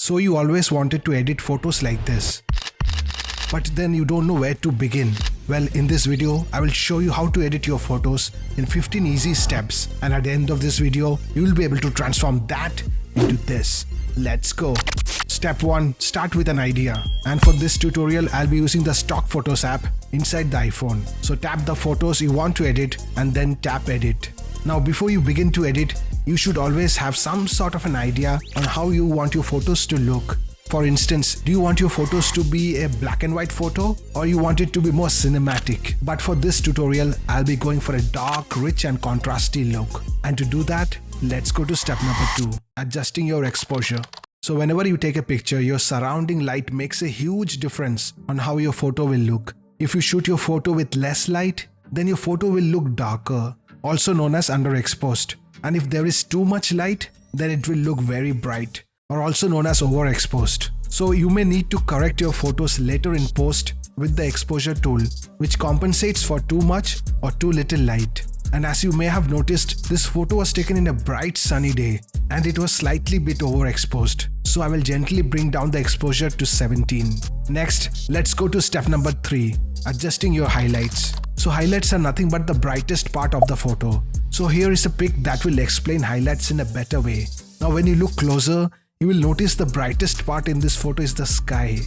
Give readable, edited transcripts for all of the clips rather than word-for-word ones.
So you always wanted to edit photos like this, but then you don't know where to begin. Well, in this video, I will show you how to edit your photos in 15 easy steps, and at the end of this video, you will be able to transform that into this. Let's go. Step 1. Start with an idea. And for this tutorial, I'll be using the Stock Photos app inside the iPhone. So tap the photos you want to edit and then tap Edit. Now before you begin to edit, you should always have some sort of an idea on how you want your photos to look. For instance, do you want your photos to be a black and white photo, or you want it to be more cinematic? But for this tutorial, I'll be going for a dark, rich and contrasty look. And to do that, let's go to step number 2, adjusting your exposure. So whenever you take a picture, your surrounding light makes a huge difference on how your photo will look. If you shoot your photo with less light, then your photo will look darker, also known as underexposed. And if there is too much light, then it will look very bright, or also known as overexposed. So you may need to correct your photos later in post with the exposure tool, which compensates for too much or too little light. And as you may have noticed, this photo was taken in a bright sunny day and it was slightly bit overexposed. So I will gently bring down the exposure to 17. Next, let's go to step number 3, adjusting your highlights. So highlights are nothing but the brightest part of the photo. So here is a pic that will explain highlights in a better way. Now when you look closer, you will notice the brightest part in this photo is the sky.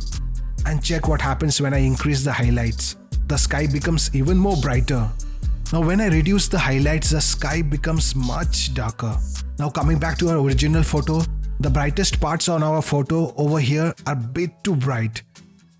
And check what happens when I increase the highlights. The sky becomes even more brighter. Now when I reduce the highlights, the sky becomes much darker. Now coming back to our original photo, the brightest parts on our photo over here are a bit too bright.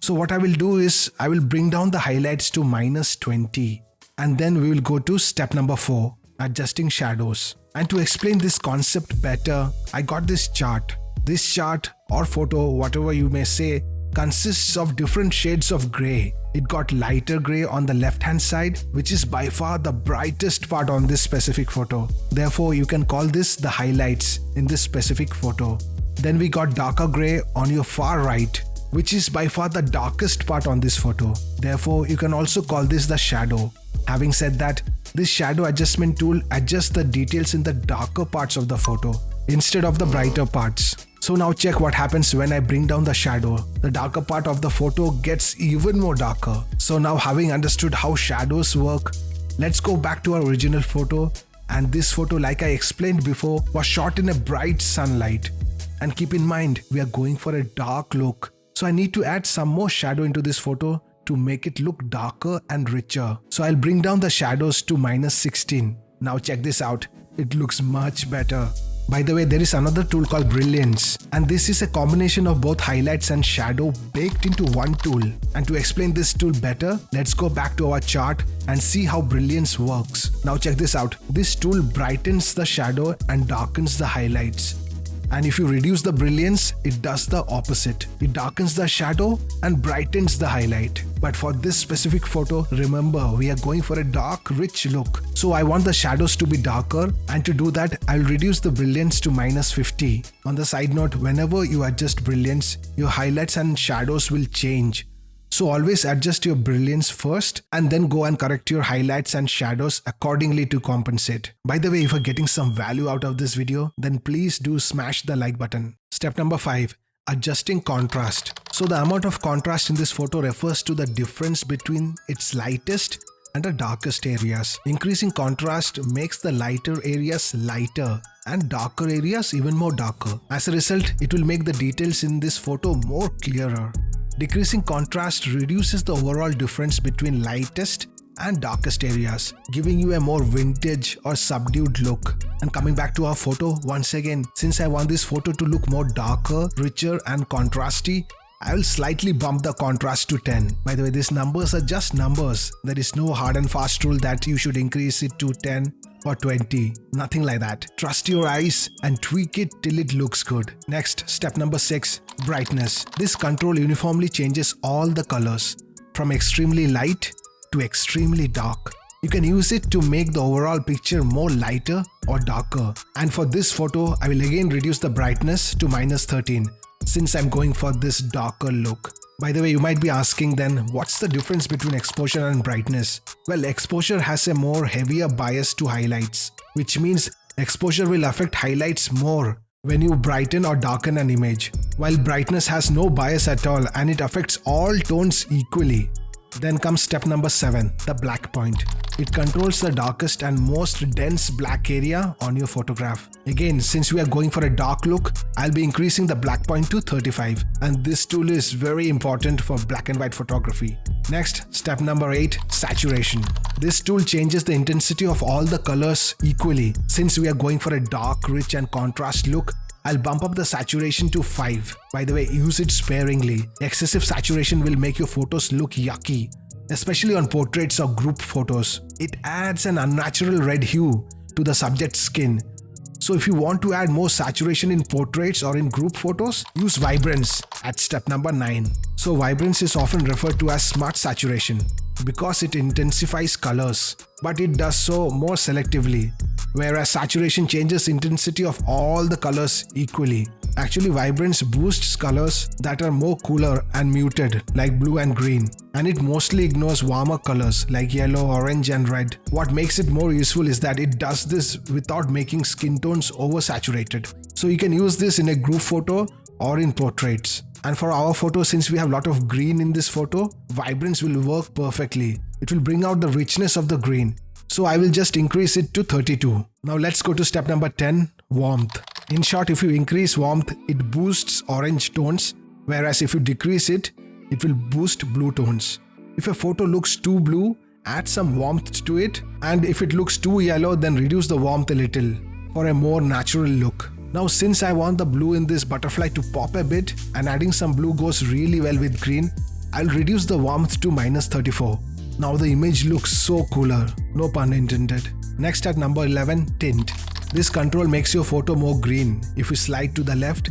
So what I will do is, I will bring down the highlights to -20. And then we will go to step number 4, adjusting shadows. And to explain this concept better, I got this chart. This chart or photo, whatever you may say, consists of different shades of grey. It got lighter grey on the left hand side, which is by far the brightest part on this specific photo. Therefore, you can call this the highlights in this specific photo. Then we got darker grey on your far right, which is by far the darkest part on this photo. Therefore, you can also call this the shadow. Having said that, this shadow adjustment tool adjusts the details in the darker parts of the photo instead of the brighter parts. So now check what happens when I bring down the shadow. The darker part of the photo gets even more darker. So now having understood how shadows work, let's go back to our original photo. And this photo, like I explained before, was shot in a bright sunlight. And keep in mind, we are going for a dark look. So I need to add some more shadow into this photo to make it look darker and richer. So I'll bring down the shadows to -16. Now check this out. It looks much better. By the way, there is another tool called Brilliance, and this is a combination of both highlights and shadow baked into one tool. And to explain this tool better, let's go back to our chart and see how Brilliance works. Now check this out. This tool brightens the shadow and darkens the highlights. And if you reduce the brilliance, it does the opposite. It darkens the shadow and brightens the highlight. But for this specific photo, remember, we are going for a dark, rich look. So I want the shadows to be darker, and to do that, I'll reduce the brilliance to -50. On the side note, whenever you adjust brilliance, your highlights and shadows will change. So always adjust your brilliance first and then go and correct your highlights and shadows accordingly to compensate. By the way, if you're getting some value out of this video, then please do smash the like button. Step number 5, adjusting contrast. So the amount of contrast in this photo refers to the difference between its lightest and the darkest areas. Increasing contrast makes the lighter areas lighter and darker areas even more darker. As a result, it will make the details in this photo more clearer. Decreasing contrast reduces the overall difference between lightest and darkest areas, giving you a more vintage or subdued look. And coming back to our photo, once again, since I want this photo to look more darker, richer and contrasty, I will slightly bump the contrast to 10. By the way, these numbers are just numbers. There is no hard and fast rule that you should increase it to 10 or 20. Nothing like that. Trust your eyes and tweak it till it looks good. Next, step number 6, brightness. This control uniformly changes all the colors from extremely light to extremely dark. You can use it to make the overall picture more lighter or darker. And for this photo, I will again reduce the brightness to -13 since I'm going for this darker look. By the way, you might be asking then, what's the difference between exposure and brightness? Well, exposure has a more heavier bias to highlights, which means exposure will affect highlights more when you brighten or darken an image. While brightness has no bias at all and it affects all tones equally. Then comes step number 7, the black point. It controls the darkest and most dense black area on your photograph. Again, since we are going for a dark look, I'll be increasing the black point to 35, and this tool is very important for black and white photography. Next, step number 8, saturation. This tool changes the intensity of all the colors equally. Since we are going for a dark, rich and contrast look, I'll bump up the saturation to 5. By the way, use it sparingly. Excessive saturation will make your photos look yucky, especially on portraits or group photos. It adds an unnatural red hue to the subject's skin. So if you want to add more saturation in portraits or in group photos, use Vibrance at step number 9. So Vibrance is often referred to as smart saturation because it intensifies colors, but it does so more selectively, whereas saturation changes intensity of all the colors equally. Actually, Vibrance boosts colors that are more cooler and muted like blue and green, and it mostly ignores warmer colors like yellow, orange and red. What makes it more useful is that it does this without making skin tones oversaturated. So you can use this in a group photo or in portraits. And for our photo, since we have a lot of green in this photo, Vibrance will work perfectly. It will bring out the richness of the green. So I will just increase it to 32. Now let's go to step number 10, warmth. In short, if you increase warmth, it boosts orange tones, whereas if you decrease it, it will boost blue tones. If a photo looks too blue, add some warmth to it, and if it looks too yellow, then reduce the warmth a little for a more natural look. Now since I want the blue in this butterfly to pop a bit and adding some blue goes really well with green, I'll reduce the warmth to -34. Now the image looks so cooler, no pun intended. Next at number 11, tint. This control makes your photo more green if you slide to the left,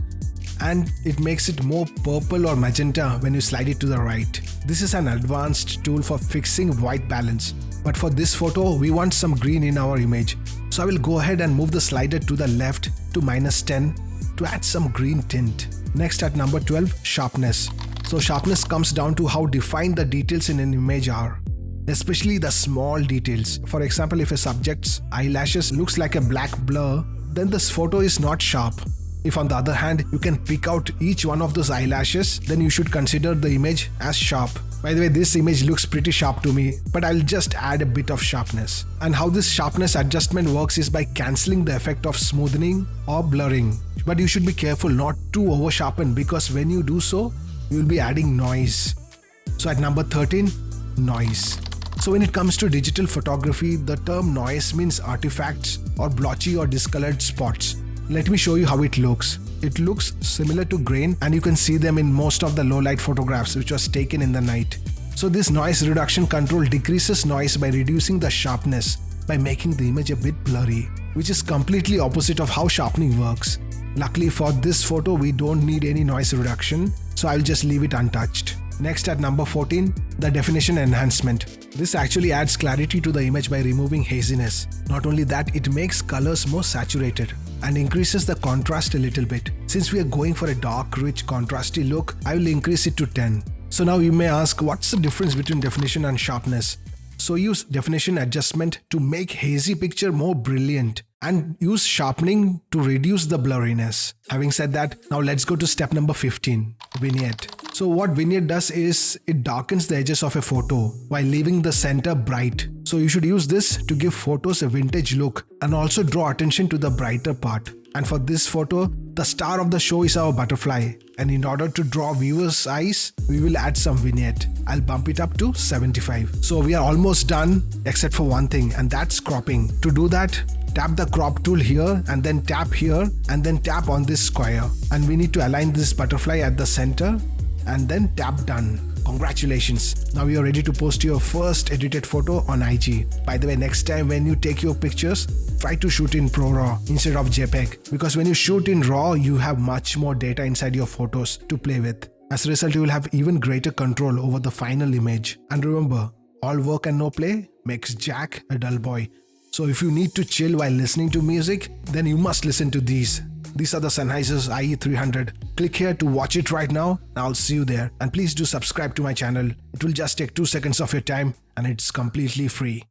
and it makes it more purple or magenta when you slide it to the right. This is an advanced tool for fixing white balance, but for this photo we want some green in our image. So I will go ahead and move the slider to the left to -10 to add some green tint. Next at number 12, sharpness. So sharpness comes down to how defined the details in an image are, especially the small details. For example, if a subject's eyelashes looks like a black blur, then this photo is not sharp. If on the other hand, you can pick out each one of those eyelashes, then you should consider the image as sharp. By the way, this image looks pretty sharp to me, but I'll just add a bit of sharpness. And how this sharpness adjustment works is by cancelling the effect of smoothing or blurring. But you should be careful not to over sharpen, because when you do so, you'll be adding noise. So at number 13, noise. So when it comes to digital photography, the term noise means artifacts or blotchy or discolored spots. Let me show you how it looks. It looks similar to grain, and you can see them in most of the low light photographs which was taken in the night. So this noise reduction control decreases noise by reducing the sharpness by making the image a bit blurry, which is completely opposite of how sharpening works. Luckily for this photo, we don't need any noise reduction, so I'll just leave it untouched. Next at number 14, the definition enhancement. This actually adds clarity to the image by removing haziness. Not only that, it makes colors more saturated and increases the contrast a little bit. Since we are going for a dark, rich, contrasty look, I will increase it to 10. So now you may ask, what's the difference between definition and sharpness? So use definition adjustment to make hazy picture more brilliant, and use sharpening to reduce the blurriness. Having said that, now let's go to step number 15, vignette. So what vignette does is it darkens the edges of a photo while leaving the center bright. So you should use this to give photos a vintage look and also draw attention to the brighter part. And for this photo, the star of the show is our butterfly, and in order to draw viewers' eyes, we will add some vignette. I'll bump it up to 75. So we are almost done except for one thing, and that's cropping. To do that, tap the crop tool here and then tap here and then tap on this square, and we need to align this butterfly at the center and then tap done. Congratulations! Now you are ready to post your first edited photo on IG. By the way, next time when you take your pictures, try to shoot in ProRAW instead of JPEG, because when you shoot in RAW, you have much more data inside your photos to play with. As a result, you will have even greater control over the final image. And remember, all work and no play makes Jack a dull boy. So if you need to chill while listening to music, then you must listen to these. These are the Sennheiser's IE300. Click here to watch it right now, and I'll see you there. And please do subscribe to my channel. It will just take 2 seconds of your time, and it's completely free.